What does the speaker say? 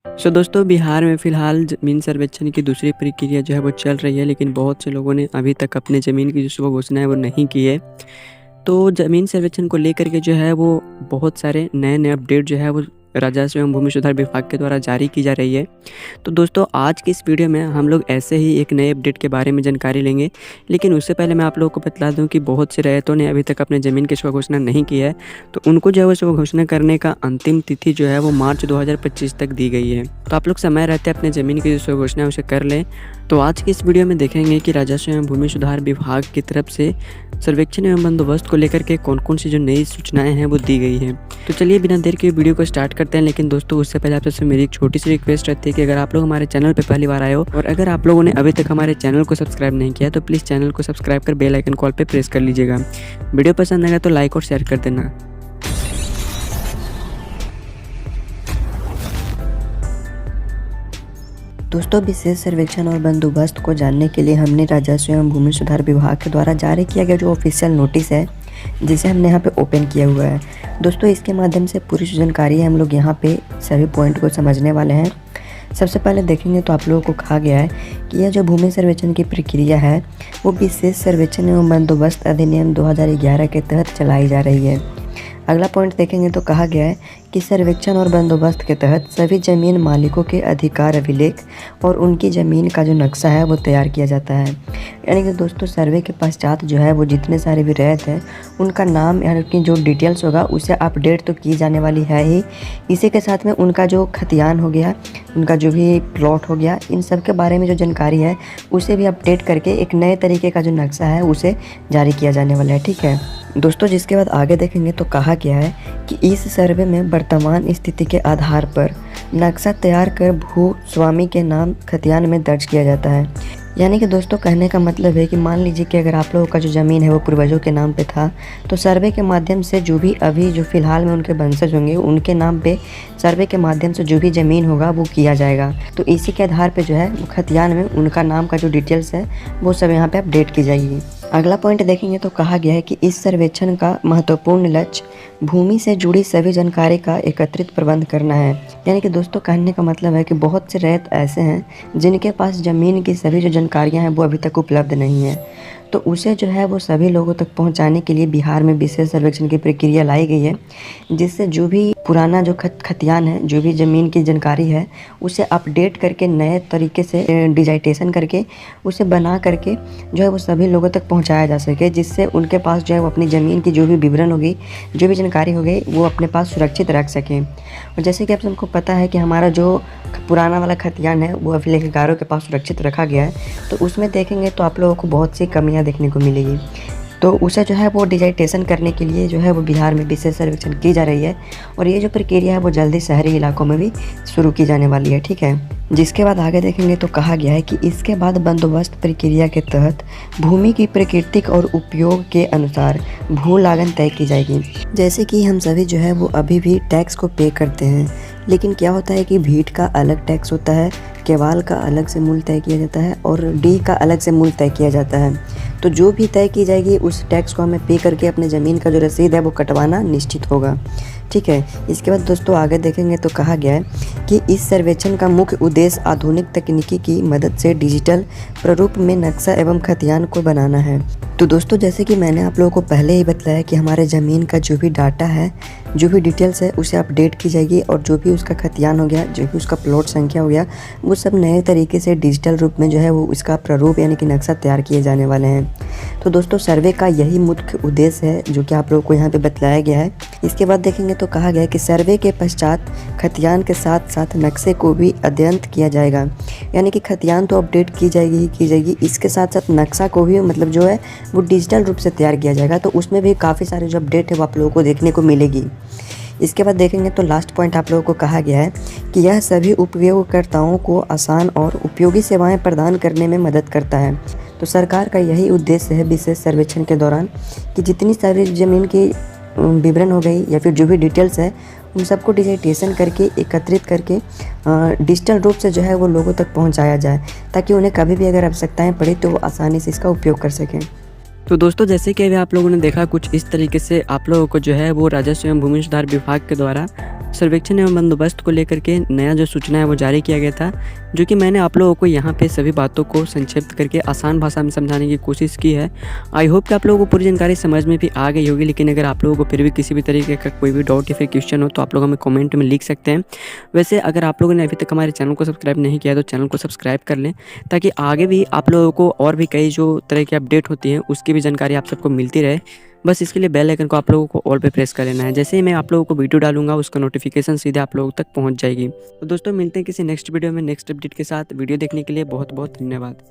दोस्तों बिहार में फ़िलहाल ज़मीन सर्वेक्षण की दूसरी प्रक्रिया जो है वो चल रही है, लेकिन बहुत से लोगों ने अभी तक अपने ज़मीन की जो शुभ घोषणा है वो नहीं की है। तो ज़मीन सर्वेक्षण को लेकर के जो है वो बहुत सारे नए-नए अपडेट जो है वो राजस्व एवं भूमि सुधार विभाग के द्वारा जारी की जा रही है। तो दोस्तों आज की इस वीडियो में हम लोग ऐसे ही एक नए अपडेट के बारे में जानकारी लेंगे। लेकिन उससे पहले मैं आप लोगों को बतला दूं कि बहुत से रैयतों ने अभी तक अपने ज़मीन की शुभ घोषणा नहीं की है। तो उनको जो है वो शुभ घोषणा करने का अंतिम तिथि जो है वो मार्च 2025 तक दी गई है। तो आप लोग समय रहते अपने ज़मीन की जो शुभ घोषणा है उसे कर लें। तो आज की इस वीडियो में देखेंगे कि राजस्व एवं भूमि सुधार विभाग की तरफ से सर्वेक्षण एवं बंदोबस्त को लेकर के कौन-कौन सी जो नई सूचनाएं हैं वो दी गई हैं। तो चलिए बिना देर के वीडियो को स्टार्ट करते हैं। लेकिन दोस्तों उससे पहले आप सबसे मेरी एक छोटी सी रिक्वेस्ट रहती है कि अगर आप लोग हमारे चैनल पे पहली बार आए हो और अगर आप लोगों ने अभी तक हमारे चैनल को सब्सक्राइब नहीं किया तो प्लीज़ चैनल को सब्सक्राइब कर बेल आइकन कॉल पे प्रेस कर लीजिएगा। वीडियो पसंद आएगा तो लाइक और शेयर कर देना। दोस्तों विशेष सर्वेक्षण और बंदोबस्त को जानने के लिए हमने राजस्व एवं भूमि सुधार विभाग के द्वारा जारी किया गया जो ऑफिशियल नोटिस है, जिसे हमने यहाँ पे ओपन किया हुआ है। दोस्तों इसके माध्यम से पूरी जानकारी है, हम लोग यहाँ पे सभी पॉइंट को समझने वाले हैं। सबसे पहले देखेंगे तो आप लोगों को कहा गया है कि यह जो भूमि सर्वेक्षण की प्रक्रिया है वो विशेष सर्वेक्षण एवं बंदोबस्त अधिनियम 2011 के तहत चलाई जा रही है। अगला पॉइंट देखेंगे तो कहा गया है कि सर्वेक्षण और बंदोबस्त के तहत सभी ज़मीन मालिकों के अधिकार अभिलेख और उनकी ज़मीन का जो नक्शा है वो तैयार किया जाता है। यानी कि दोस्तों सर्वे के पश्चात जो है वो जितने सारे भी रैयत हैं उनका नाम यानी कि जो डिटेल्स होगा उसे अपडेट तो की जाने वाली है ही। इसी के साथ में उनका जो खतियान हो गया, उनका जो भी प्लॉट हो गया, इन सब के बारे में जो जानकारी है उसे भी अपडेट करके एक नए तरीके का जो नक्शा है उसे जारी किया जाने वाला है। ठीक है दोस्तों, जिसके बाद आगे देखेंगे तो कहा गया है कि इस सर्वे में वर्तमान स्थिति के आधार पर नक्शा तैयार कर भू स्वामी के नाम खतियान में दर्ज किया जाता है। यानी कि दोस्तों कहने का मतलब है कि मान लीजिए कि अगर आप लोगों का जो ज़मीन है वो पूर्वजों के नाम पे था तो सर्वे के माध्यम से जो भी अभी जो फ़िलहाल में उनके वंशज होंगे उनके नाम पे सर्वे के माध्यम से जो भी ज़मीन होगा वो किया जाएगा। तो इसी के आधार पे जो है खतियान में उनका नाम का जो डिटेल्स है वो सब यहाँ पे अपडेट की जाएगी। अगला पॉइंट देखेंगे तो कहा गया है कि इस सर्वेक्षण का महत्वपूर्ण लक्ष्य भूमि से जुड़ी सभी जानकारी का एकत्रित प्रबंध करना है। यानी कि दोस्तों कहने का मतलब है कि बहुत से रैयत ऐसे हैं जिनके पास ज़मीन की सभी जो जानकारियां हैं वो अभी तक उपलब्ध नहीं है, तो उसे जो है वो सभी लोगों तक पहुंचाने के लिए बिहार में विशेष सर्वेक्षण की प्रक्रिया लाई गई है, जिससे जो भी पुराना जो खतियान है, जो भी ज़मीन की जानकारी है उसे अपडेट करके नए तरीके से डिजिटाइजेशन करके उसे बना करके जो है वो सभी लोगों तक पहुंचाया जा सके, जिससे उनके पास जो है वो अपनी ज़मीन की जो भी विवरण होगी, जो भी जानकारी होगी वो अपने पास सुरक्षित रख सकें। और जैसे कि आप सबको पता है कि हमारा जो पुराना वाला खतियान है वो अभिलेखकारों के पास सुरक्षित रखा गया है, तो उसमें देखेंगे तो आप लोगों को बहुत सी कमियां देखने को मिलेगी। तो उसे जो है वो डिजिटाइजेशन करने के लिए जो है वो बिहार में विशेष सर्वेक्षण की जा रही है और ये जो प्रक्रिया है वो जल्दी शहरी इलाकों में भी शुरू की जाने वाली है। ठीक है, जिसके बाद आगे देखेंगे तो कहा गया है कि इसके बाद बंदोबस्त प्रक्रिया के तहत भूमि की प्राकृतिक और उपयोग के अनुसार भू लागत तय की जाएगी। जैसे कि हम सभी जो है वो अभी भी टैक्स को पे करते हैं, लेकिन क्या होता है कि भीट का अलग टैक्स होता है, केवाल का अलग से मूल्य तय किया जाता है और डी का अलग से मूल्य तय किया जाता है। तो जो भी तय की जाएगी उस टैक्स को हमें पे करके अपने ज़मीन का जो रसीद है वो कटवाना निश्चित होगा। ठीक है, इसके बाद दोस्तों आगे देखेंगे तो कहा गया है कि इस सर्वेक्षण का मुख्य उद्देश्य आधुनिक तकनीकी की मदद से डिजिटल प्रारूप में नक्शा एवं खतियान को बनाना है। तो दोस्तों जैसे कि मैंने आप लोगों को पहले ही बताया कि हमारे ज़मीन का जो भी डाटा है, जो भी डिटेल्स है उसे अपडेट की जाएगी और जो भी उसका खतियान हो गया, जो भी उसका प्लॉट संख्या हो गया, वो सब नए तरीके से डिजिटल रूप में जो है वो इसका प्रारूप यानी कि नक्शा तैयार किए जाने वाले हैं। तो दोस्तों सर्वे का यही मुख्य उद्देश्य है जो कि आप लोगों को यहाँ पे बतलाया गया है। इसके बाद देखेंगे तो कहा गया है कि सर्वे के पश्चात खतियान के साथ साथ नक्शे को भी अध्ययन किया जाएगा। यानी कि खतियान तो अपडेट की जाएगी, इसके साथ साथ नक्शा को भी मतलब जो है वो डिजिटल रूप से तैयार किया जाएगा। तो उसमें भी काफ़ी सारे जो अपडेट है वो आप लोगों को देखने को मिलेगी। इसके बाद देखेंगे तो लास्ट पॉइंट आप लोगों को कहा गया है कि यह सभी उपयोगकर्ताओं को आसान और उपयोगी सेवाएं प्रदान करने में मदद करता है। तो सरकार का यही उद्देश्य है विशेष सर्वेक्षण के दौरान कि जितनी सारी ज़मीन की विवरण हो गई या फिर जो भी डिटेल्स है उन सबको डिजिटाइजेशन करके एकत्रित करके डिजिटल रूप से जो है वो लोगों तक पहुंचाया जाए, ताकि उन्हें कभी भी अगर आवश्यकताएं पड़ी तो वो आसानी से इसका उपयोग कर सकें। तो दोस्तों जैसे कि अभी आप लोगों ने देखा कुछ इस तरीके से आप लोगों को जो है वो राजस्व एवं भूमि सुधार विभाग के द्वारा सर्वेक्षण एवं बंदोबस्त को लेकर के नया जो सूचना है वो जारी किया गया था, जो कि मैंने आप लोगों को यहाँ पे सभी बातों को संक्षिप्त करके आसान भाषा में समझाने की कोशिश की है। आई होप कि आप लोगों को पूरी जानकारी समझ में भी आ गई होगी, लेकिन अगर आप लोगों को फिर भी किसी भी तरीके का कोई भी डाउट या फिर क्वेश्चन हो तो आप लोग हमें कमेंट में लिख सकते हैं। वैसे अगर आप लोगों ने अभी तक हमारे चैनल को सब्सक्राइब नहीं किया तो चैनल को सब्सक्राइब कर लें, ताकि आगे भी आप लोगों को और भी कई जो तरह की अपडेट होती हैं उसकी भी जानकारी आप सबको मिलती रहे। बस इसके लिए बेल आइकन को आप लोगों को ऑल पे प्रेस कर लेना है। जैसे ही मैं आप लोगों को वीडियो डालूंगा उसका नोटिफिकेशन सीधे आप लोगों तक पहुंच जाएगी। तो दोस्तों मिलते हैं किसी नेक्स्ट वीडियो में नेक्स्ट अपडेट के साथ। वीडियो देखने के लिए बहुत बहुत धन्यवाद।